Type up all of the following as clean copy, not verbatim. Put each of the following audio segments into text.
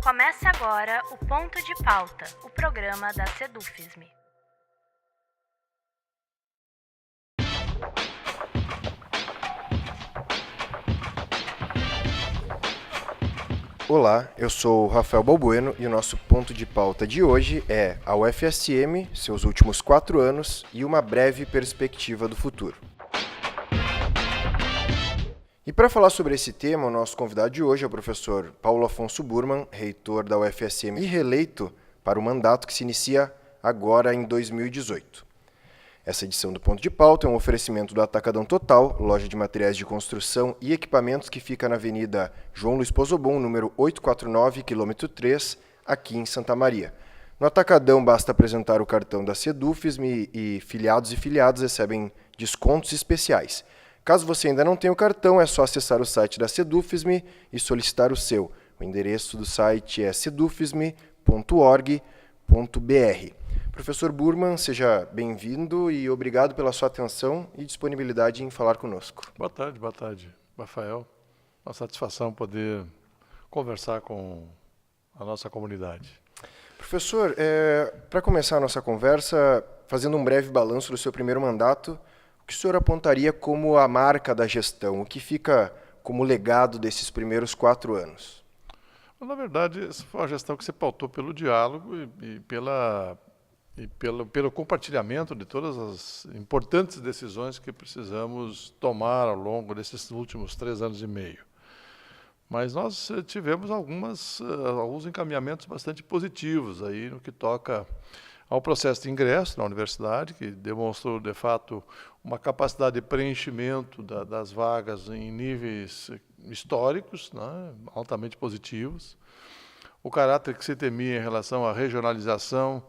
Começa agora o Ponto de Pauta, o programa da Sedufisme. Olá, eu sou o Rafael Balbueno e o nosso ponto de pauta de hoje é a UFSM, seus últimos 4 anos e uma breve perspectiva do futuro. E para falar sobre esse tema, o nosso convidado de hoje é o professor Paulo Afonso Burman, reitor da UFSM e reeleito para o mandato que se inicia agora em 2018. Essa edição do Ponto de Pauta é um oferecimento do Atacadão Total, loja de materiais de construção e equipamentos que fica na Avenida João Luiz Pozobon, número 849, quilômetro 3, aqui em Santa Maria. No Atacadão basta apresentar o cartão da Sedufisme e filiados e filiadas recebem descontos especiais. Caso você ainda não tenha o cartão, é só acessar o site da Sedufisme e solicitar o seu. O endereço do site é sedufisme.org.br. Professor Burman, seja bem-vindo e obrigado pela sua atenção e disponibilidade em falar conosco. Boa tarde, Rafael. Uma satisfação poder conversar com a nossa comunidade. Professor, para começar a nossa conversa, fazendo um breve balanço do seu primeiro mandato, o que o senhor apontaria como a marca da gestão? O que fica como legado desses primeiros 4 anos? Na verdade, essa foi uma gestão que se pautou pelo diálogo e pelo compartilhamento de todas as importantes decisões que precisamos tomar ao longo desses últimos 3 anos e meio. Mas nós tivemos alguns encaminhamentos bastante positivos aí no que toca ao processo de ingresso na universidade, que demonstrou, de fato, uma capacidade de preenchimento das vagas em níveis históricos, né, altamente positivos. O caráter que se temia em relação à regionalização,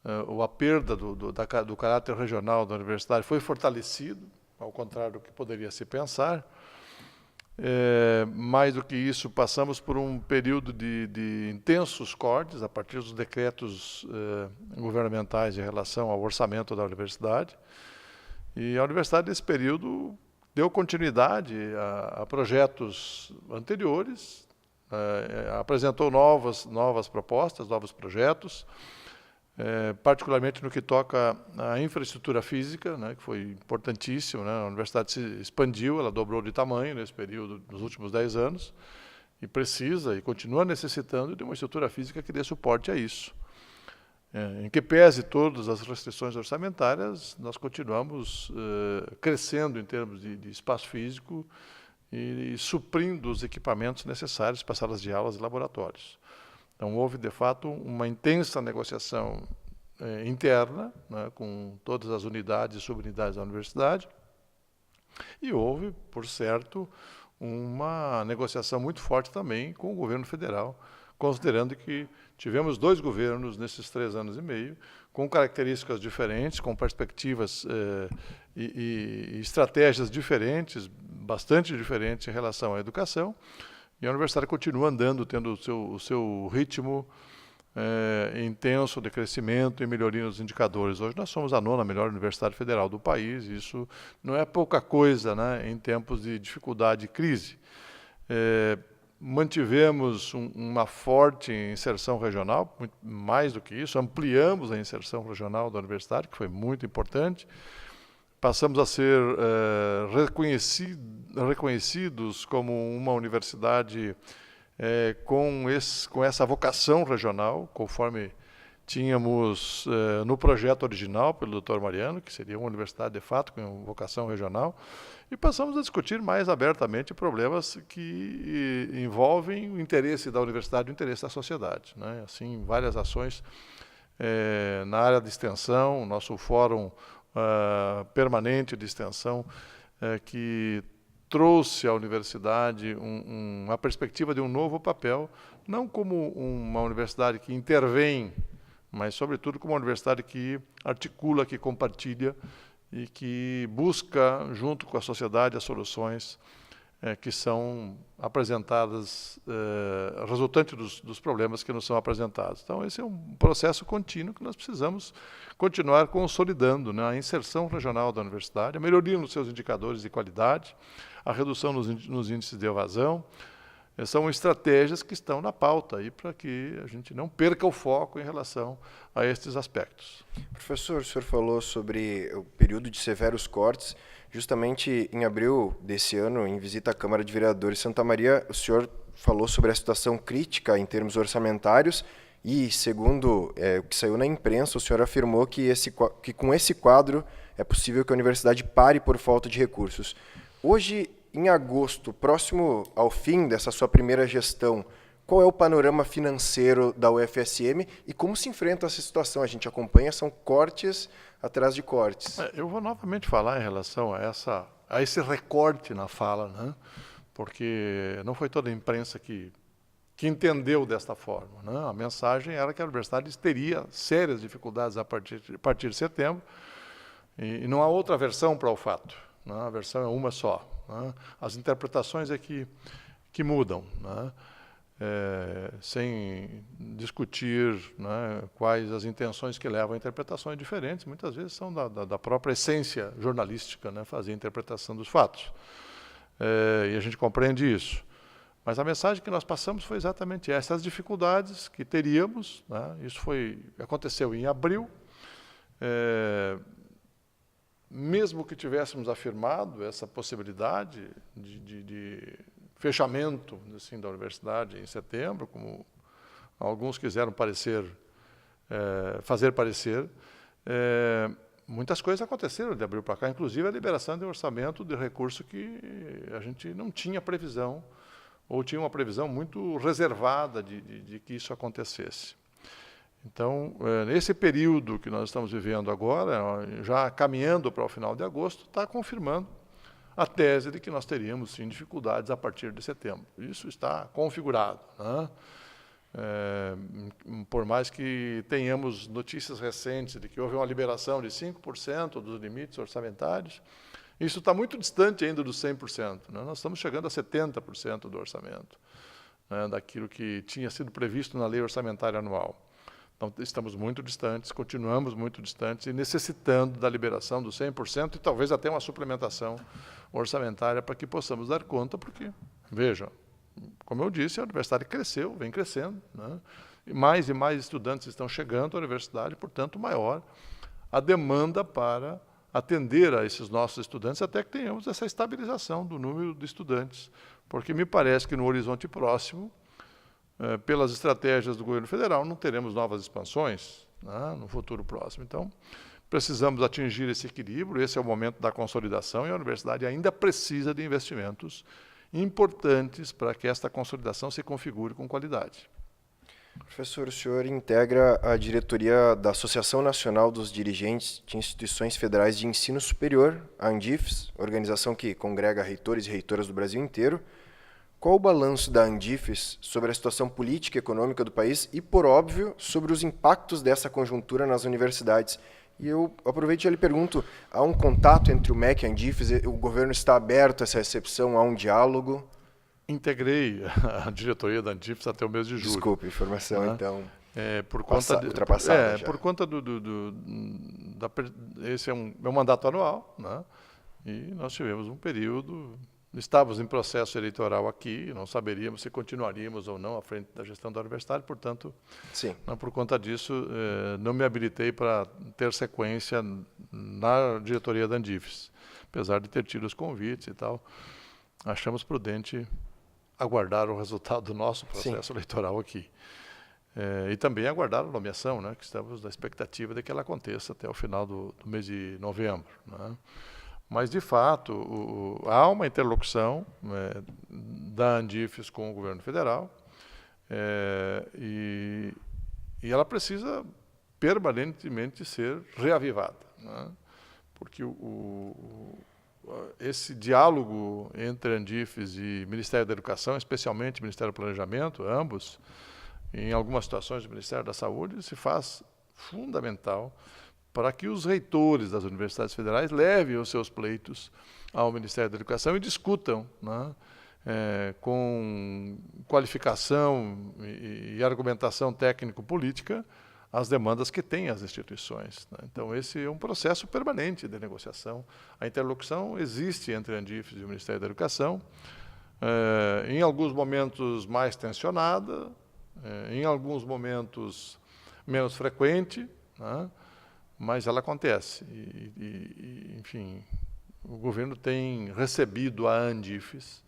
a perda do caráter regional da universidade foi fortalecido, ao contrário do que poderia se pensar. Mais do que isso, passamos por um período de intensos cortes, a partir dos decretos governamentais em relação ao orçamento da universidade. E a universidade, nesse período, deu continuidade a projetos anteriores, apresentou novas propostas, novos projetos, particularmente no que toca à infraestrutura física, né, que foi importantíssimo, né? A universidade se expandiu, ela dobrou de tamanho nesse período, nos últimos 10 anos, e precisa e continua necessitando de uma estrutura física que dê suporte a isso. Em que pese todas as restrições orçamentárias, nós continuamos crescendo em termos de espaço físico e suprindo os equipamentos necessários para salas de aulas e laboratórios. Então, houve, de fato, uma intensa negociação interna, né, com todas as unidades e subunidades da universidade, e houve, por certo, uma negociação muito forte também com o governo federal, considerando que tivemos 2 governos nesses 3 anos e meio, com características diferentes, com perspectivas e estratégias diferentes, bastante diferentes em relação à educação. E a universidade continua andando, tendo o seu ritmo intenso de crescimento e melhoria nos indicadores. Hoje nós somos a 9ª melhor universidade federal do país, e isso não é pouca coisa, né, em tempos de dificuldade e crise. Mantivemos uma forte inserção regional, muito mais do que isso, ampliamos a inserção regional da universidade, que foi muito importante. Passamos a ser reconhecidos como uma universidade com essa vocação regional, conforme tínhamos no projeto original pelo Dr. Mariano, que seria uma universidade de fato com vocação regional, e passamos a discutir mais abertamente problemas que envolvem o interesse da universidade e o interesse da sociedade, né? Assim, várias ações na área de extensão, o nosso fórum permanente de extensão, que trouxe à universidade a perspectiva de um novo papel, não como uma universidade que intervém, mas, sobretudo, como uma universidade que articula, que compartilha e que busca, junto com a sociedade, as soluções que são apresentadas, resultante dos problemas que nos são apresentados. Então, esse é um processo contínuo que nós precisamos continuar consolidando, né? A inserção regional da universidade, a melhoria nos seus indicadores de qualidade, a redução nos índices de evasão, são estratégias que estão na pauta aí para que a gente não perca o foco em relação a estes aspectos. Professor, o senhor falou sobre o período de severos cortes. Justamente em abril desse ano, em visita à Câmara de Vereadores de Santa Maria, o senhor falou sobre a situação crítica em termos orçamentários e, segundo o que saiu na imprensa, o senhor afirmou que com esse quadro é possível que a universidade pare por falta de recursos. Hoje, em agosto, próximo ao fim dessa sua primeira gestão, qual é o panorama financeiro da UFSM e como se enfrenta essa situação? A gente acompanha, são cortes atrás de cortes. Eu vou novamente falar em relação a esse recorte na fala, né? Porque não foi toda a imprensa que entendeu desta forma, né? A mensagem era que a universidade teria sérias dificuldades a partir de setembro e não há outra versão para o fato, né? A versão é uma só, né? As interpretações é que mudam, né? Sem discutir, né, quais as intenções que levam a interpretações diferentes, muitas vezes são da própria essência jornalística, né, fazer a interpretação dos fatos. E a gente compreende isso. Mas a mensagem que nós passamos foi exatamente essa, as dificuldades que teríamos, né, isso aconteceu em abril, mesmo que tivéssemos afirmado essa possibilidade de fechamento assim, da universidade em setembro, como alguns quiseram fazer parecer, muitas coisas aconteceram de abril para cá, inclusive a liberação de orçamento de recurso que a gente não tinha previsão, ou tinha uma previsão muito reservada de que isso acontecesse. Então, nesse período que nós estamos vivendo agora, já caminhando para o final de agosto, está confirmando a tese de que nós teríamos, sim, dificuldades a partir de setembro. Isso está configurado, né? Por mais que tenhamos notícias recentes de que houve uma liberação de 5% dos limites orçamentários, isso está muito distante ainda dos 100%. Né? Nós estamos chegando a 70% do orçamento, né, daquilo que tinha sido previsto na lei orçamentária anual. Então, estamos muito distantes, continuamos muito distantes e necessitando da liberação dos 100% e talvez até uma suplementação orçamentária para que possamos dar conta, porque, vejam, como eu disse, a universidade cresceu, vem crescendo, né? E mais estudantes estão chegando à universidade, portanto, maior a demanda para atender a esses nossos estudantes, até que tenhamos essa estabilização do número de estudantes, porque me parece que no horizonte próximo, pelas estratégias do governo federal, não teremos novas expansões, né, no futuro próximo. Então, precisamos atingir esse equilíbrio, esse é o momento da consolidação e a universidade ainda precisa de investimentos importantes para que esta consolidação se configure com qualidade. Professor, o senhor integra a diretoria da Associação Nacional dos Dirigentes de Instituições Federais de Ensino Superior, a ANDIFES, organização que congrega reitores e reitoras do Brasil inteiro. Qual o balanço da ANDIFES sobre a situação política e econômica do país e, por óbvio, sobre os impactos dessa conjuntura nas universidades? E eu aproveito e já lhe pergunto, há um contato entre o MEC e a ANDIFES? O governo está aberto a essa recepção? Há um diálogo? Integrei a diretoria da ANDIFES até o mês de julho. Desculpe, informação, né? Então, ultrapassada já. Por conta esse é meu mandato anual, né? E nós tivemos um período... Estávamos em processo eleitoral aqui, não saberíamos se continuaríamos ou não à frente da gestão da universidade, portanto, sim, por conta disso, não me habilitei para ter sequência na diretoria da ANDIFES. Apesar de ter tido os convites e tal, achamos prudente aguardar o resultado do nosso processo eleitoral aqui. E também aguardar a nomeação, né, que estamos na expectativa de que ela aconteça até o final do mês de novembro, né? Mas, de fato, há uma interlocução da ANDIFES com o governo federal e ela precisa permanentemente ser reavivada, né? Porque esse diálogo entre a ANDIFES e o Ministério da Educação, especialmente o Ministério do Planejamento, ambos, em algumas situações do Ministério da Saúde, se faz fundamental para que os reitores das universidades federais levem os seus pleitos ao Ministério da Educação e discutam, né, com qualificação e argumentação técnico-política as demandas que têm as instituições, né? Então, esse é um processo permanente de negociação. A interlocução existe entre a ANDIFES e o Ministério da Educação. em alguns momentos mais tensionada, em alguns momentos menos frequente, né? Mas ela acontece. Enfim, o governo tem recebido a Andifes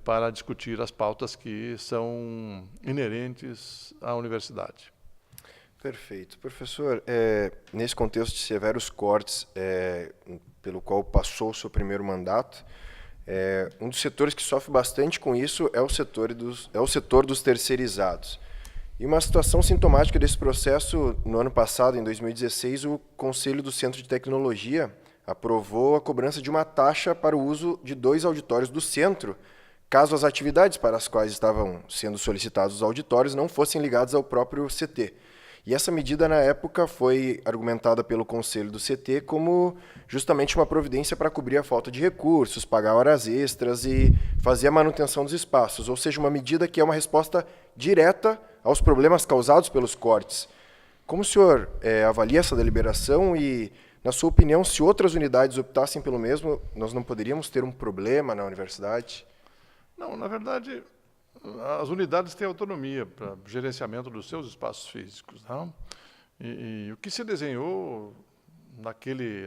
para discutir as pautas que são inerentes à universidade. Perfeito. Professor, nesse contexto de severos cortes pelo qual passou o seu primeiro mandato, um dos setores que sofre bastante com isso é o setor dos terceirizados. E uma situação sintomática desse processo, no ano passado, em 2016, o Conselho do Centro de Tecnologia aprovou a cobrança de uma taxa para o uso de 2 auditórios do centro, caso as atividades para as quais estavam sendo solicitados os auditórios não fossem ligadas ao próprio CT. E essa medida, na época, foi argumentada pelo Conselho do CT como justamente uma providência para cobrir a falta de recursos, pagar horas extras e fazer a manutenção dos espaços, ou seja, uma medida que é uma resposta direta aos problemas causados pelos cortes. Como o senhor avalia essa deliberação e, na sua opinião, se outras unidades optassem pelo mesmo, nós não poderíamos ter um problema na universidade? Não, na verdade, as unidades têm autonomia para gerenciamento dos seus espaços físicos. Não? E o que se desenhou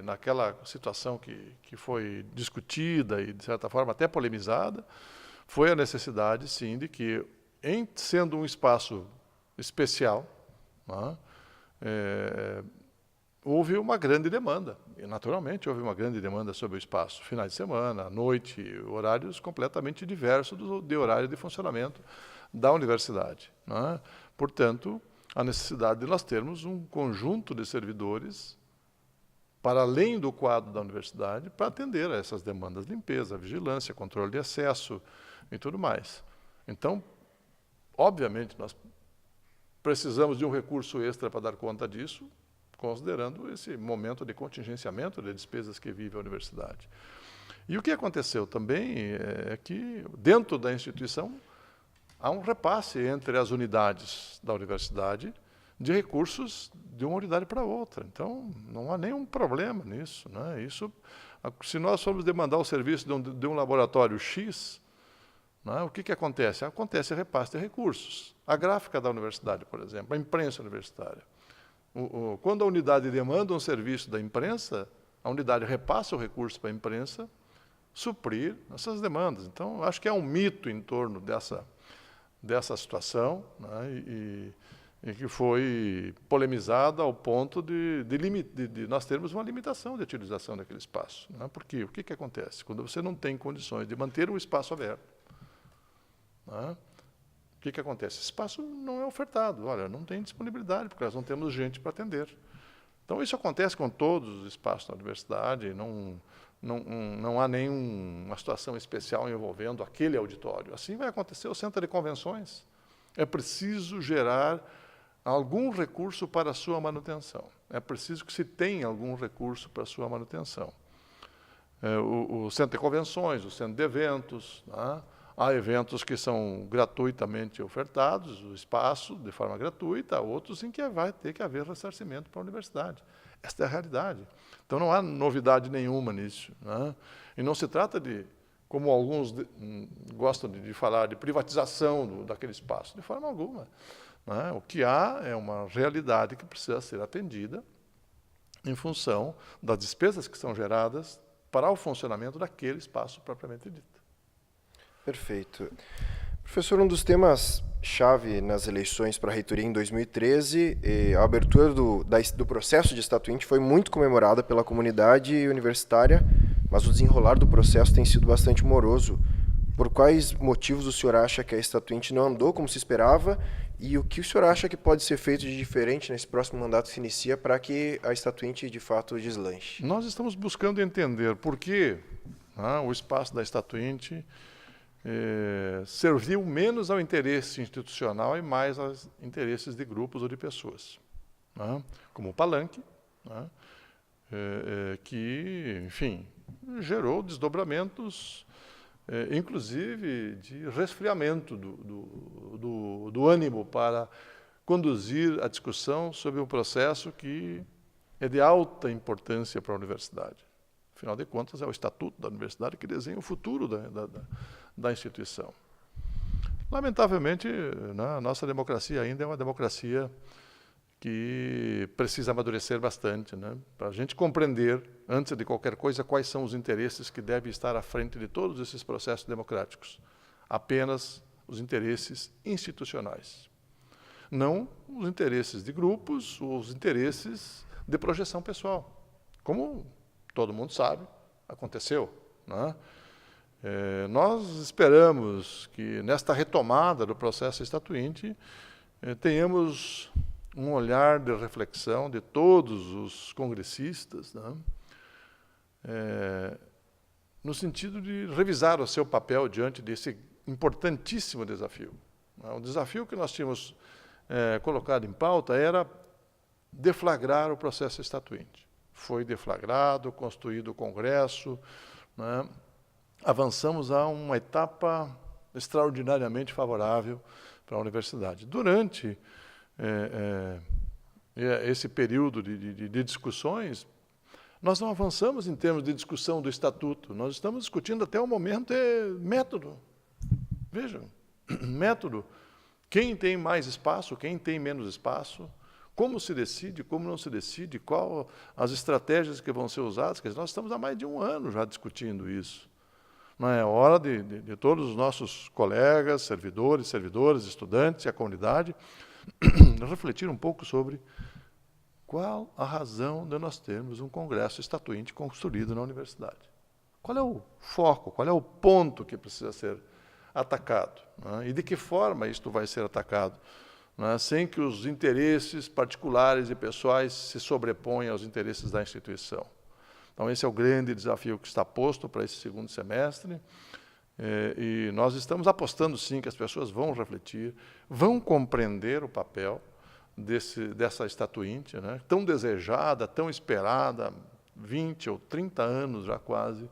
naquela situação que foi discutida e, de certa forma, até polemizada, foi a necessidade, sim, de que, sendo um espaço especial, não? Houve uma grande demanda. E, naturalmente, houve uma grande demanda sobre o espaço. Finais de semana, à noite, horários completamente diversos de horário de funcionamento da universidade. Né? Portanto, a necessidade de nós termos um conjunto de servidores para além do quadro da universidade para atender a essas demandas, limpeza, vigilância, controle de acesso e tudo mais. Então, obviamente, nós precisamos de um recurso extra para dar conta disso, considerando esse momento de contingenciamento de despesas que vive a universidade. E o que aconteceu também é que, dentro da instituição, há um repasse entre as unidades da universidade de recursos de uma unidade para outra. Então, não há nenhum problema nisso. Né? Isso, se nós formos demandar o serviço de um laboratório X, né, o que acontece? Acontece repasse de recursos. A gráfica da universidade, por exemplo, a imprensa universitária. Quando a unidade demanda um serviço da imprensa, a unidade repassa o recurso para a imprensa suprir essas demandas. Então, acho que há um mito em torno dessa situação, né, e que foi polemizada ao ponto de nós termos uma limitação de utilização daquele espaço. Né? Porque o que acontece? Quando você não tem condições de manter um espaço aberto, né, o que acontece? Esse espaço não é ofertado. Olha, não tem disponibilidade, porque nós não temos gente para atender. Então, isso acontece com todos os espaços da universidade, não há nenhuma situação especial envolvendo aquele auditório. Assim vai acontecer o centro de convenções. É preciso gerar algum recurso para a sua manutenção. É preciso que se tenha algum recurso para a sua manutenção. O centro de convenções, o centro de eventos, né? Há eventos que são gratuitamente ofertados, o espaço de forma gratuita, há outros em que vai ter que haver ressarcimento para a universidade. Esta é a realidade. Então, não há novidade nenhuma nisso. Né? E não se trata de, como alguns gostam de falar, de privatização daquele espaço, de forma alguma. Né? O que há é uma realidade que precisa ser atendida em função das despesas que são geradas para o funcionamento daquele espaço propriamente dito. Perfeito. Professor, um dos temas-chave nas eleições para a reitoria em 2013, a abertura do processo de Estatuinte foi muito comemorada pela comunidade universitária, mas o desenrolar do processo tem sido bastante moroso. Por quais motivos o senhor acha que a Estatuinte não andou como se esperava e o que o senhor acha que pode ser feito de diferente nesse próximo mandato que se inicia para que a Estatuinte, de fato, deslanche? Nós estamos buscando entender por que o espaço da Estatuinte serviu menos ao interesse institucional e mais aos interesses de grupos ou de pessoas, né? Como o palanque, né? Que, enfim, gerou desdobramentos, inclusive de resfriamento do ânimo para conduzir a discussão sobre um processo que é de alta importância para a universidade. Afinal de contas, é o estatuto da universidade que desenha o futuro da instituição. Lamentavelmente, a nossa democracia ainda é uma democracia que precisa amadurecer bastante, né? Para a gente compreender, antes de qualquer coisa, quais são os interesses que devem estar à frente de todos esses processos democráticos. Apenas os interesses institucionais. Não os interesses de grupos, os interesses de projeção pessoal. Como todo mundo sabe, aconteceu, né? Nós esperamos que, nesta retomada do processo estatuinte, tenhamos um olhar de reflexão de todos os congressistas, né? No sentido de revisar o seu papel diante desse importantíssimo desafio. O desafio que nós tínhamos colocado em pauta era deflagrar o processo estatuinte. Foi deflagrado, construído o Congresso, né? Avançamos a uma etapa extraordinariamente favorável para a universidade. Durante esse período de discussões, nós não avançamos em termos de discussão do Estatuto, nós estamos discutindo até o momento método. Vejam, método. Quem tem mais espaço, quem tem menos espaço, como se decide, como não se decide, qual as estratégias que vão ser usadas. Quer dizer, nós estamos há mais de um ano já discutindo isso. Não é hora de todos os nossos colegas, servidoras, estudantes e a comunidade refletir um pouco sobre qual a razão de nós termos um congresso estatuinte construído na universidade. Qual é o foco, qual é o ponto que precisa ser atacado, né? E de que forma isto vai ser atacado, né? Sem que os interesses particulares e pessoais se sobreponham aos interesses da instituição. Então, esse é o grande desafio que está posto para esse segundo semestre, e nós estamos apostando, sim, que as pessoas vão refletir, vão compreender o papel dessa estatuinte, né? Tão desejada, tão esperada, 20 ou 30 anos já quase,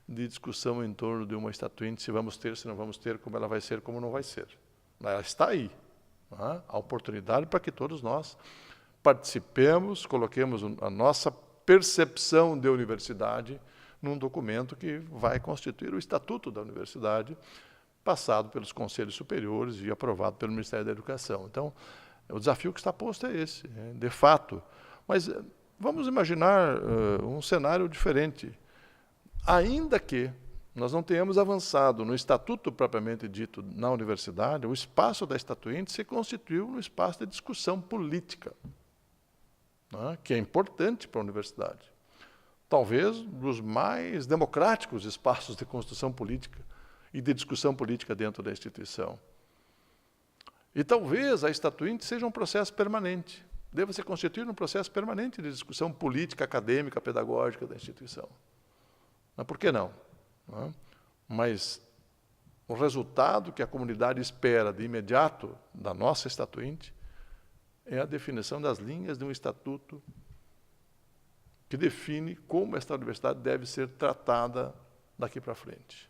de discussão em torno de uma estatuinte, se vamos ter, se não vamos ter, como ela vai ser, como não vai ser. Ela está aí, né? A oportunidade para que todos nós participemos, coloquemos a nossa percepção de universidade num documento que vai constituir o Estatuto da Universidade, passado pelos conselhos superiores e aprovado pelo Ministério da Educação. Então, o desafio que está posto é esse, de fato. Mas vamos imaginar um cenário diferente. Ainda que nós não tenhamos avançado no Estatuto propriamente dito na universidade, o espaço da estatuinte se constituiu um espaço de discussão política, né, que é importante para a universidade. Talvez dos mais democráticos espaços de construção política e de discussão política dentro da instituição. E talvez a estatuinte seja um processo permanente, deva se constituir um processo permanente de discussão política, acadêmica, pedagógica da instituição. Mas por que não? Mas o resultado que a comunidade espera de imediato da nossa estatuinte é a definição das linhas de um estatuto que define como esta universidade deve ser tratada daqui para frente.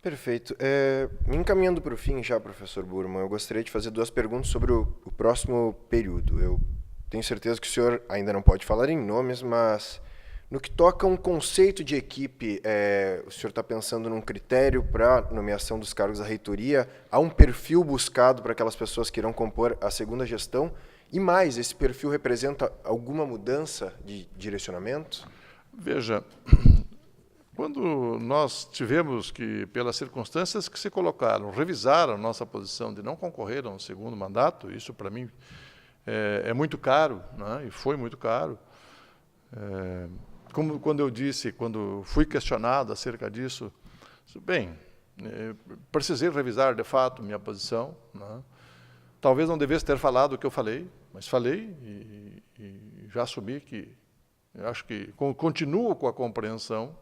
Perfeito. Me encaminhando para o fim já, professor Burman, eu gostaria de fazer duas perguntas sobre o próximo período. Eu tenho certeza que o senhor ainda não pode falar em nomes, mas no que toca a um conceito de equipe, o senhor está pensando num critério para a nomeação dos cargos da reitoria? Há um perfil buscado para aquelas pessoas que irão compor a segunda gestão? E mais, esse perfil representa alguma mudança de direcionamento? Veja, quando nós tivemos que, pelas circunstâncias que se colocaram, revisar a nossa posição de não concorrer a um segundo mandato, isso para mim é muito caro, né? E foi muito caro. Como quando eu disse, quando fui questionado acerca disso, bem, precisei revisar de fato minha posição, né? Talvez não devesse ter falado o que eu falei, mas falei e já assumi que, eu acho que continuo com a compreensão,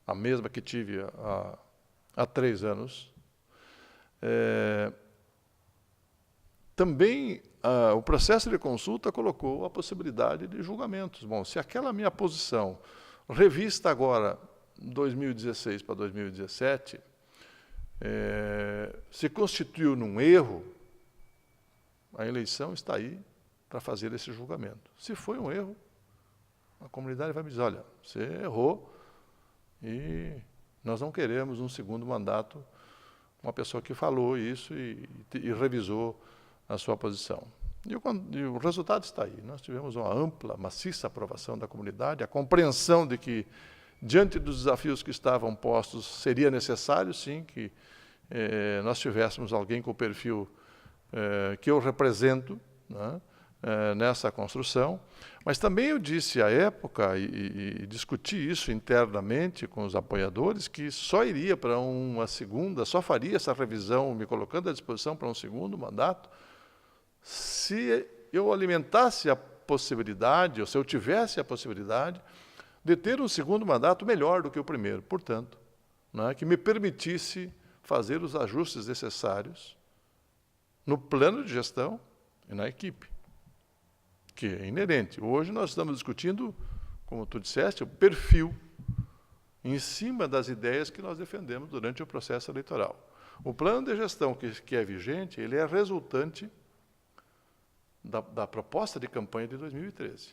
a mesma que tive há 3 anos. Também o processo de consulta colocou a possibilidade de julgamentos. Bom, se aquela minha posição, revista agora, 2016 para 2017, se constituiu num erro, a eleição está aí para fazer esse julgamento. Se foi um erro, A comunidade vai me dizer, olha, você errou e nós não queremos um segundo mandato, uma pessoa que falou isso e revisou a sua posição. E o resultado está aí. Nós tivemos uma ampla, maciça aprovação da comunidade, a compreensão de que, diante dos desafios que estavam postos, seria necessário, sim, que nós tivéssemos alguém com o perfil que eu represento, né, nessa construção. Mas também eu disse à época, e discuti isso internamente com os apoiadores, que só iria para uma segunda, só faria essa revisão, me colocando à disposição para um segundo mandato, se eu alimentasse a possibilidade, ou se eu tivesse a possibilidade, de ter um segundo mandato melhor do que o primeiro, portanto, né, que me permitisse fazer os ajustes necessários no plano de gestão e na equipe, que é inerente. Hoje nós estamos discutindo, como tu disseste, o perfil em cima das ideias que nós defendemos durante o processo eleitoral. O plano de gestão que é vigente, ele é resultante da proposta de campanha de 2013.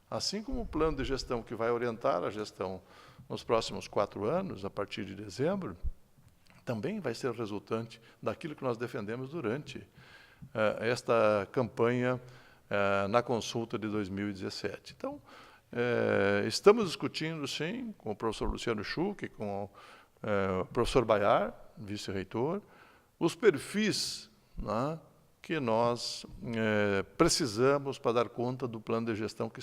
Assim como o plano de gestão que vai orientar a gestão nos próximos 4 anos, a partir de dezembro, também vai ser resultante daquilo que nós defendemos durante esta campanha na consulta de 2017. Então, estamos discutindo, sim, com o professor Luciano Schuch, com o professor Bayar, vice-reitor, os perfis, né, que nós precisamos para dar conta do plano de gestão que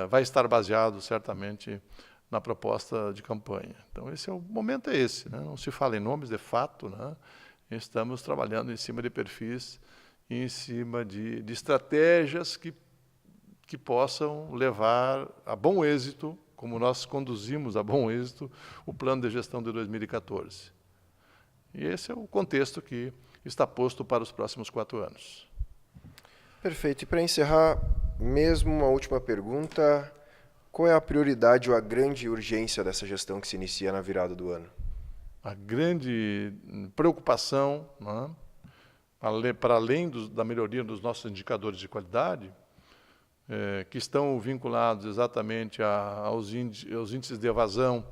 vai estar baseado, certamente, na proposta de campanha. Então, o momento é esse, né? Não se fala em nomes, de fato, né? Estamos trabalhando em cima de perfis, em cima de estratégias que possam levar a bom êxito, como nós conduzimos a bom êxito, o plano de gestão de 2014. E esse é o contexto que está posto para os próximos 4 anos. Perfeito. E para encerrar, mesmo uma última pergunta, qual é a prioridade ou a grande urgência dessa gestão que se inicia na virada do ano? A grande preocupação, né, para além da melhoria dos nossos indicadores de qualidade, que estão vinculados exatamente aos índices de evasão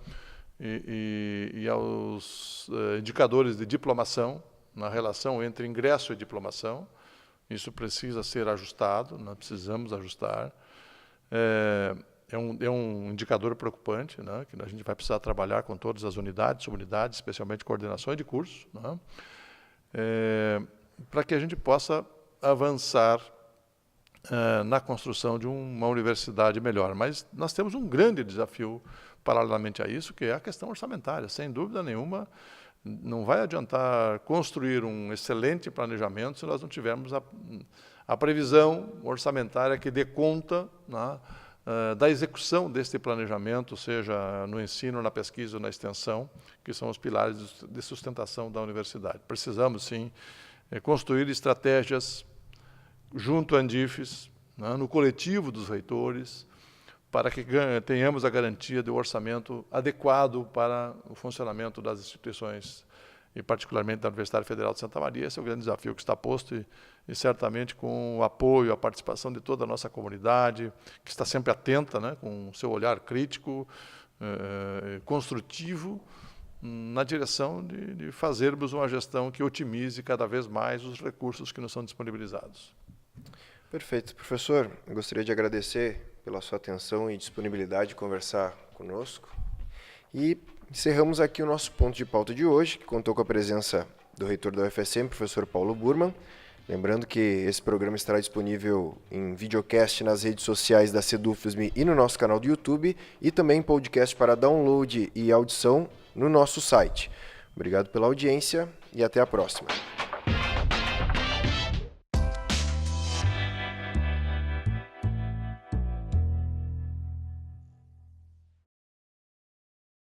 e aos indicadores de diplomação, na relação entre ingresso e diplomação. Isso precisa ser ajustado, nós precisamos ajustar. É um indicador preocupante, né, que a gente vai precisar trabalhar com todas as unidades, subunidades, especialmente coordenações de cursos, né, para que a gente possa avançar na construção de uma universidade melhor. Mas nós temos um grande desafio paralelamente a isso, que é a questão orçamentária. Sem dúvida nenhuma, não vai adiantar construir um excelente planejamento se nós não tivermos a previsão orçamentária que dê conta, né, da execução deste planejamento, seja no ensino, na pesquisa ou na extensão, que são os pilares de sustentação da universidade. Precisamos, sim, construir estratégias junto à Andifes, né, no coletivo dos reitores, para que tenhamos a garantia de um orçamento adequado para o funcionamento das instituições, e particularmente da Universidade Federal de Santa Maria. Esse é o grande desafio que está posto, e certamente com o apoio, a participação de toda a nossa comunidade, que está sempre atenta, né, com o seu olhar crítico, construtivo, na direção de fazermos uma gestão que otimize cada vez mais os recursos que nos são disponibilizados. Perfeito. Professor, eu gostaria de agradecer pela sua atenção e disponibilidade de conversar conosco. E encerramos aqui o nosso ponto de pauta de hoje, que contou com a presença do reitor da UFSM, professor Paulo Burman. Lembrando que esse programa estará disponível em videocast nas redes sociais da SEDUFSM e no nosso canal do YouTube, e também em podcast para download e audição no nosso site. Obrigado pela audiência e até a próxima.